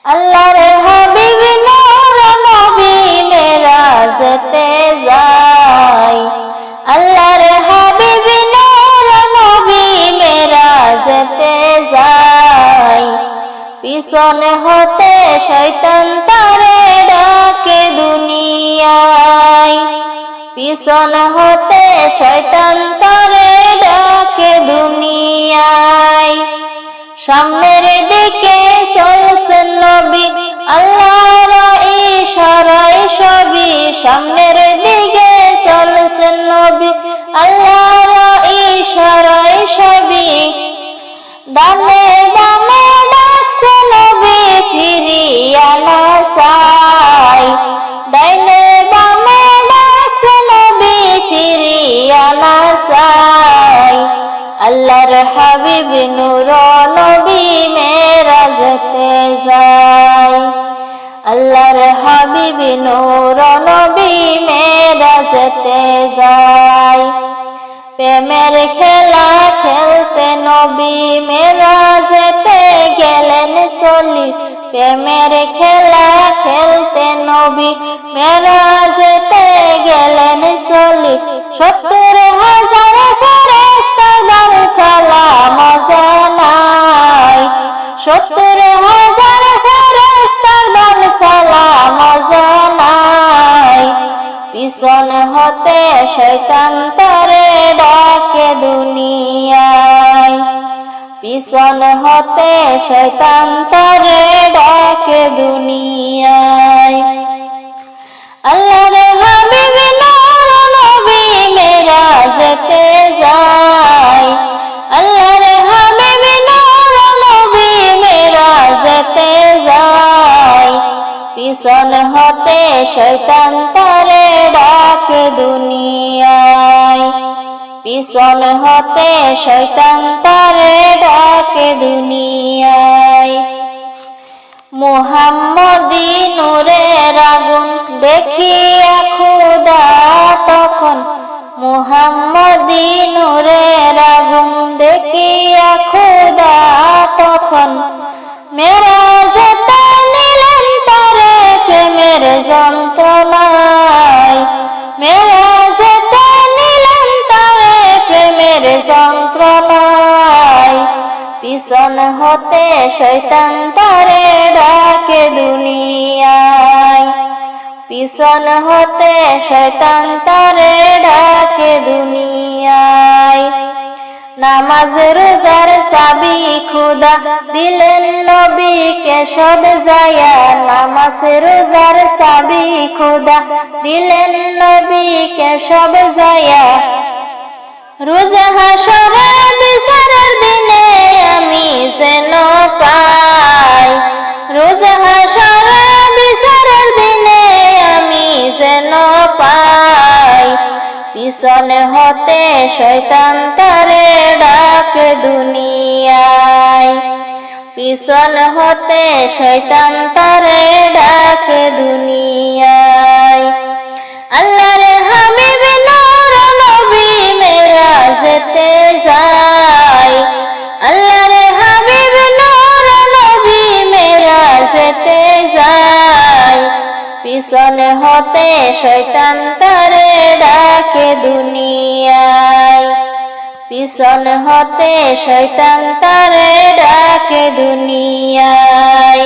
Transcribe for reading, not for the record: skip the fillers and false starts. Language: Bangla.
আল্লাহর হাবিব নূর নবী মেরাজতে যায়। আল্লাহর হাবিব নূর নবী মেরাজতে যায়। পিছন হতে শয়তান তারে ডাকে দুনিয়ায়। পিছন হতে শয়তান তারে ডাকে দুনিয়ায়। সামনের দিকে চলছেন নবী আল্লাহর ইশারায় সবই। সামনের দিকে চলছেন নবী আল্লাহর ইশারায় সবই। ডানে বামে ডাকছে নবী ফিরিয়া না চায়। ডাইনে বামে ডাকছে নবী ফিরিয়া না চায়। আল্লাহর হাবিব নূর নবী মেরাজতে যায়। আল্লাহর হাবিব নূর নবী মেরাজতে যায়। প্রেমের খেলা খেলতে নবী মেরাজতে গেলেন চলি। প্রেমের খেলা খেলতে নবী মেরাজতে গেলেন চলি। ৭০,০০০ ফেরেশতা দল সালাম জানায়। ৭০,০০০ ফেরেশতা দল সালাম জানায়। পিছন হতে শয়তান তারে ডাকে দুনিয়ায়। পিছন হতে শয়তান তারে ডাকে দুনিয়ায়। আল্লাহর হাবিব নূর নবী মেরাজতে যায়। আল্লাহর হাবিব নূর নবী মেরাজতে যায়। পিছন হতে শয়তান তারে ডাকে দুনিয়ায়। পিছন হতে শয়তান তারে ডাকে দুনিয়ায়। মুহাম্মদী নূরের আগুন দেখিয়া খোদা তখন। মুহাম্মদী নূরের আগুন দেখিয়া খোদা তখন। মেরাজতে নিলেন তারে প্রেমের যন্ত্রণায়। মেরাজতে নিলেন তারে প্রেমের যন্ত্রণায়। পিছন হতে শয়তান তারে ডাকে দুনিয়ায়। পিছন হতে শয়তান তারে ডাকে দুনিয়ায়। নামাজ রোজার চাবি খোদা দিলেন নবীকে সব যায়া। নামাজ রোজার চাবি খোদা দিলেন নবীকে সব যায়া। রোজা হাসরে বিচারের দিনে আমি যেন পাই। রোজা হাসরে বিচারের দিনে আমি যেন পাই। পিছন হতে শয়তান তারে ডাকে দুনিয়ায়। পিছন হতে শয়তান তারে ডাকে দুনিয়ায়। আল্লাহর হাবিব নূর নবী মেরাজতে যায়। আল্লাহর হাবিব নূর নবী মেরাজতে যায়। পিছন হতে শয়তান তারে ডাকে দুনিয়ায়। পিছন হতে শয়তান তারে ডাকে দুনিয়ায়।